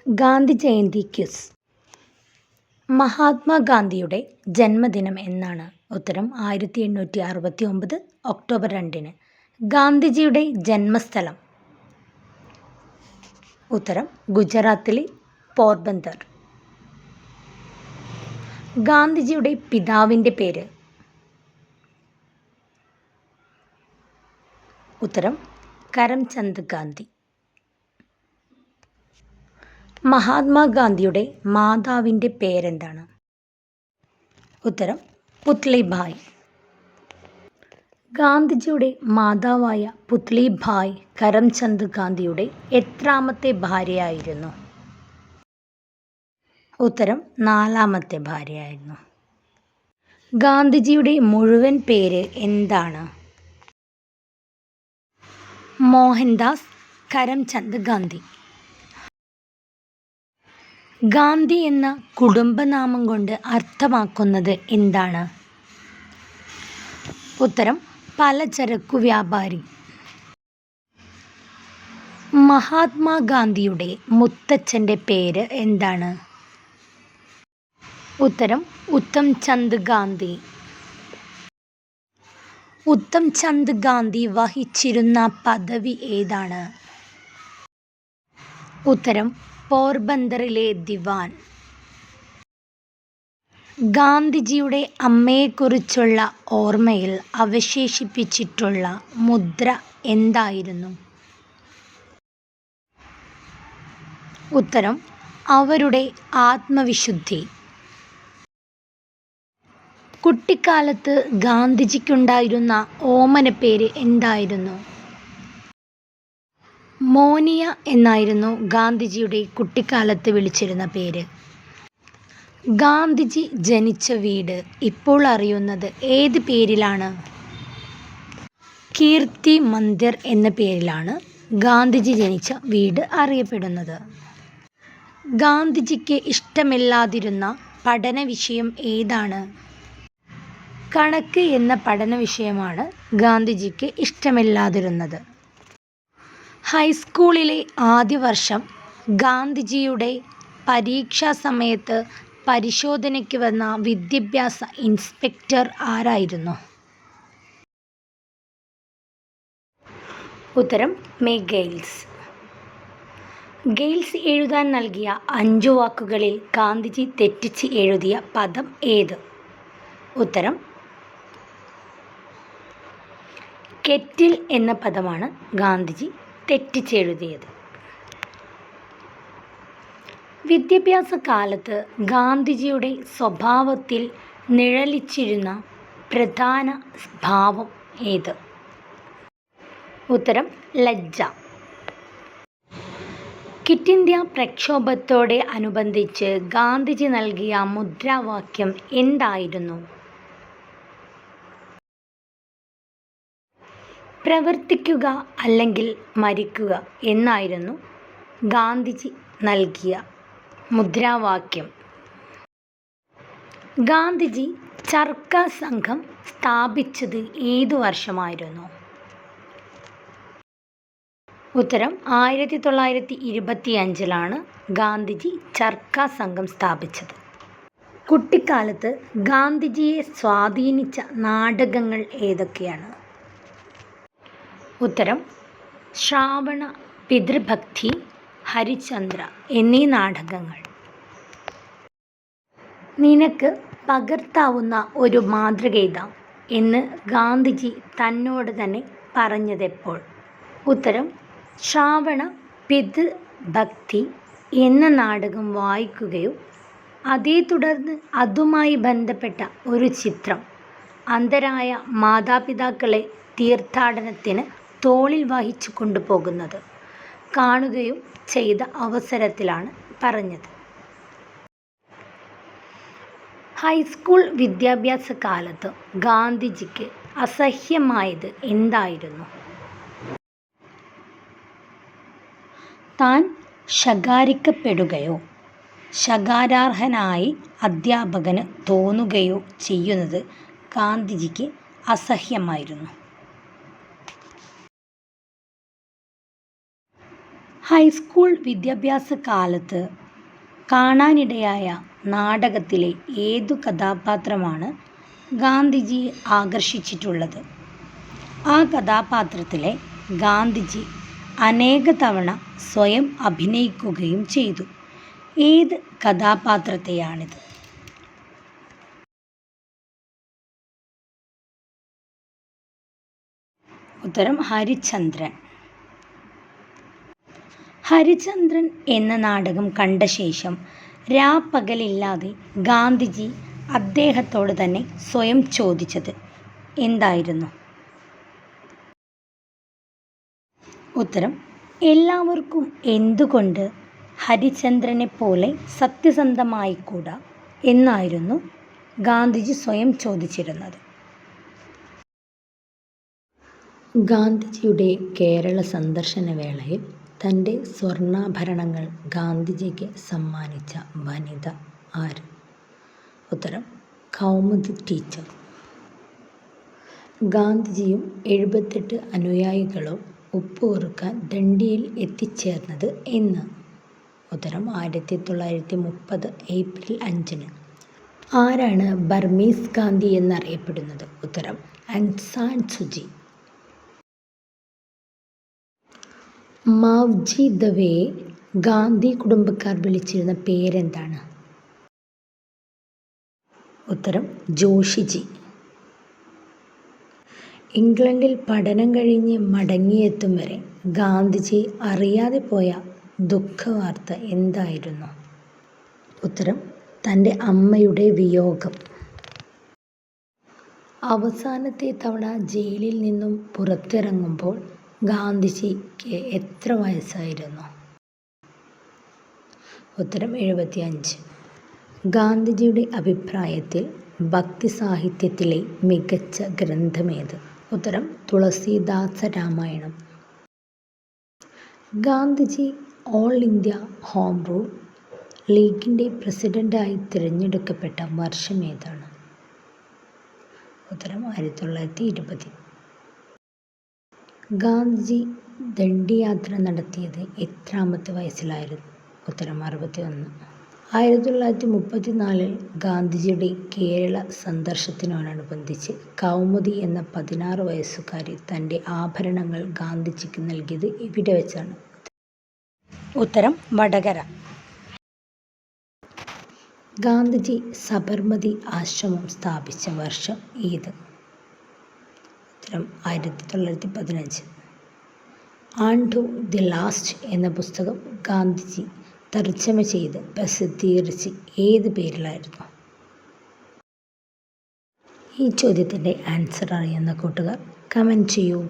Gandhi Jayanti quiz. മഹാത്മാഗാന്ധിയുടെ ജന്മദിനം എന്നാണ്? ഉത്തരം 1869 ഒക്ടോബർ 2. ഗാന്ധിജിയുടെ ജന്മസ്ഥലം? ഉത്തരം ഗുജറാത്തിലെ പോർബന്ദർ. ഗാന്ധിജിയുടെ പിതാവിൻ്റെ പേര്? ഉത്തരം കരംചന്ദ് ഗാന്ധി. മഹാത്മാഗാന്ധിയുടെ മാതാവിൻ്റെ പേരെന്താണ്? ഉത്തരം പുത്ലിഭായ്. ഗാന്ധിജിയുടെ മാതാവായ പുത്ലിഭായ് കരംചന്ദ് ഗാന്ധിയുടെ എത്രാമത്തെ ഭാര്യയായിരുന്നു? ഉത്തരം 4ാമത്തെ ഭാര്യയായിരുന്നു. ഗാന്ധിജിയുടെ മുഴുവൻ പേര് എന്താണ്? മോഹൻദാസ് കരംചന്ദ് ഗാന്ധി. ഗാന്ധി എന്ന കുടുംബനാമം കൊണ്ട് അർത്ഥമാക്കുന്നത് എന്താണ്? ഉത്തരം പലചരക്കു വ്യാപാരി. മഹാത്മാഗാന്ധിയുടെ മുത്തച്ഛൻ്റെ പേര് എന്താണ്? ഉത്തരം ഉത്തംചന്ദ് ഗാന്ധി. ഉത്തംചന്ദ് ഗാന്ധി വഹിച്ചിരുന്ന പദവി ഏതാണ്? ഉത്തരം പോർബന്ദറിലെ ദിവാൻ. ഗാന്ധിജിയുടെ അമ്മയെക്കുറിച്ചുള്ള ഓർമ്മയിൽ അവശേഷിപ്പിച്ചിട്ടുള്ള മുദ്ര എന്തായിരുന്നു? ഉത്തരം അവരുടെ ആത്മവിശുദ്ധി. കുട്ടിക്കാലത്ത് ഗാന്ധിജിക്കുണ്ടായിരുന്ന ഓമനപ്പേര് എന്തായിരുന്നു? മോനിയ എന്നായിരുന്നു ഗാന്ധിജിയുടെ കുട്ടിക്കാലത്ത് വിളിച്ചിരുന്ന പേര്. ഗാന്ധിജി ജനിച്ച വീട് ഇപ്പോൾ അറിയുന്നത് ഏത് പേരിലാണ്? കീർത്തി മന്ദിർ എന്ന പേരിലാണ് ഗാന്ധിജി ജനിച്ച വീട് അറിയപ്പെടുന്നത്. ഗാന്ധിജിക്ക് ഇഷ്ടമില്ലാതിരുന്ന പഠന വിഷയം ഏതാണ്? കണക്ക് എന്ന പഠന വിഷയമാണ് ഗാന്ധിജിക്ക് ഇഷ്ടമില്ലാതിരുന്നത്. ഹൈസ്കൂളിലെ ആദ്യ വർഷം ഗാന്ധിജിയുടെ പരീക്ഷാ സമയത്ത് പരിശോധനയ്ക്ക് വന്ന വിദ്യാഭ്യാസ ഇൻസ്പെക്ടർ ആരായിരുന്നു? ഉത്തരം മേ ഗെയിൽസ്. ഗെയിൽസ് എഴുതാൻ നൽകിയ 5 വാക്കുകളിൽ ഗാന്ധിജി തെറ്റിച്ച് എഴുതിയ പദം ഏത്? ഉത്തരം കെറ്റിൽ എന്ന പദമാണ് ഗാന്ധിജി തെറ്റിച്ചെഴുതിയത്. വിദ്യാഭ്യാസ കാലത്ത് ഗാന്ധിജിയുടെ സ്വഭാവത്തിൽ നിഴലിച്ചിരുന്ന പ്രധാന ഭാവം ഏത്? ഉത്തരം ലജ്ജ. ക്വിറ്റ് ഇന്ത്യ പ്രക്ഷോഭത്തോടെ അനുബന്ധിച്ച് ഗാന്ധിജി നൽകിയ മുദ്രാവാക്യം എന്തായിരുന്നു? പ്രവർത്തിക്കുക അല്ലെങ്കിൽ മരിക്കുക എന്നായിരുന്നു ഗാന്ധിജി നൽകിയ മുദ്രാവാക്യം. ഗാന്ധിജി ചർക്ക സംഘം സ്ഥാപിച്ചത് ഏതു വർഷമായിരുന്നു? ഉത്തരം 1925 ഗാന്ധിജി ചർക്ക സംഘം സ്ഥാപിച്ചത്. കുട്ടിക്കാലത്ത് ഗാന്ധിജിയെ സ്വാധീനിച്ച നാടകങ്ങൾ ഏതൊക്കെയാണ്? ഉത്തരം ശ്രാവണ, പിതൃഭക്തി, ഹരിചന്ദ്ര എന്നീ നാടകങ്ങൾ. നിനക്ക് പകർത്താവുന്ന ഒരു മാതൃകയിതാ എന്ന് ഗാന്ധിജി തന്നോട് തന്നെ പറഞ്ഞതെപ്പോൾ? ഉത്തരം ശ്രാവണ പിതൃഭക്തി എന്ന നാടകം വായിക്കുകയും അതേ തുടർന്ന് അതുമായി ബന്ധപ്പെട്ട ഒരു ചിത്രം അന്ധരായ മാതാപിതാക്കളെ തീർത്ഥാടനത്തിന് തോളിൽ വഹിച്ചു കൊണ്ടുപോകുന്നത് കാണുകയും ചെയ്ത അവസരത്തിലാണ് പറഞ്ഞത്. ഹൈസ്കൂൾ വിദ്യാഭ്യാസ കാലത്ത് ഗാന്ധിജിക്ക് അസഹ്യമായത് എന്തായിരുന്നു? താൻ ശകാരിക്കപ്പെടുകയോ ശകാരാർഹനായി അധ്യാപകന് തോന്നുകയോ ചെയ്യുന്നത് ഗാന്ധിജിക്ക് അസഹ്യമായിരുന്നു. ഹൈസ്കൂൾ വിദ്യാഭ്യാസ കാലത്ത് കാണാനിടയായ നാടകത്തിലെ ഏതു കഥാപാത്രമാണ് ഗാന്ധിജിയെ ആകർഷിച്ചിട്ടുള്ളത്? ആ കഥാപാത്രത്തിലെ ഗാന്ധിജി അനേക തവണ സ്വയം അഭിനയിക്കുകയും ചെയ്തു. ഏത് കഥാപാത്രത്തെയാണിത്? ഉത്തരം ഹരിചന്ദ്രൻ. ഹരിചന്ദ്രൻ എന്ന നാടകം കണ്ട ശേഷം രാപ്പകലില്ലാതെ ഗാന്ധിജി അദ്ദേഹത്തോട് തന്നെ സ്വയം ചോദിച്ചത് എന്തായിരുന്നു? ഉത്തരം എല്ലാവർക്കും എന്തുകൊണ്ട് ഹരിചന്ദ്രനെപ്പോലെ സത്യസന്ധമായിക്കൂടാ എന്നായിരുന്നു ഗാന്ധിജി സ്വയം ചോദിച്ചിരുന്നത്. ഗാന്ധിജിയുടെ കേരള സന്ദർശന വേളയിൽ തൻ്റെ സ്വർണ്ണാഭരണങ്ങൾ ഗാന്ധിജിക്ക് സമ്മാനിച്ച വനിത ആര്? ഉത്തരം കൗമുദി ടീച്ചർ. ഗാന്ധിജിയും 78 അനുയായികളും ഉപ്പുകൊറുക്കാൻ ദണ്ഡിയിൽ എത്തിച്ചേർന്നത് എന്ന്? ഉത്തരം 1930 ഏപ്രിൽ 5-ന്. ആരാണ് ബർമീസ് ഗാന്ധി എന്നറിയപ്പെടുന്നത്? ഉത്തരം ആങ് സാൻ സൂചി. മാവ്ജി ദവയെ ഗാന്ധി കുടുംബക്കാർ വിളിച്ചിരുന്ന പേരെന്താണ്? ഉത്തരം ജോഷിജി. ഇംഗ്ലണ്ടിൽ പഠനം കഴിഞ്ഞ് മടങ്ങിയെത്തും വരെ ഗാന്ധിജി അറിയാതെ പോയ ദുഃഖവാർത്ത എന്തായിരുന്നു? ഉത്തരം തൻ്റെ അമ്മയുടെ വിയോഗം. അവസാനത്തെ തവണ ജയിലിൽ നിന്നും പുറത്തിറങ്ങുമ്പോൾ ഗാന്ധിജിക്ക് എത്ര വയസ്സായിരുന്നു? ഉത്തരം 75. ഗാന്ധിജിയുടെ അഭിപ്രായത്തിൽ ഭക്തി സാഹിത്യത്തിലെ മികച്ച ഗ്രന്ഥമേത്? ഉത്തരം Tulsidas Ramayanam. Gandhiji All India Home Rule ലീഗിൻ്റെ പ്രസിഡന്റായി തിരഞ്ഞെടുക്കപ്പെട്ട വർഷം ഏതാണ്? ഉത്തരം 1920. ഗാന്ധിജി ദണ്ഡിയാത്ര നടത്തിയത് എത്രാമത്തെ വയസ്സിലായിരുന്നു? ഉത്തരം 61. 1934 ഗാന്ധിജിയുടെ കേരള സന്ദർശനത്തോടനുബന്ധിച്ച് കൗമുദി എന്ന 16 വയസ്സുകാരി തൻ്റെ ആഭരണങ്ങൾ ഗാന്ധിജിക്ക് നൽകിയത് എവിടെ വെച്ചാണ്? ഉത്തരം വടകര. ഗാന്ധിജി സബർമതി ആശ്രമം സ്ഥാപിച്ച വർഷം ഏത്? ഉത്തരം 1915. ആൻഡ് ദി ലാസ്റ്റ് എന്ന പുസ്തകം ഗാന്ധിജി തർജ്ജമ ചെയ്ത് പ്രസിദ്ധീകരിച്ച് ഏത് പേരിലായിരുന്നു? ഈ ചോദ്യത്തിൻ്റെ ആൻസർ അറിയുന്ന കൂട്ടുകാർ കമൻറ്റ് ചെയ്യൂ.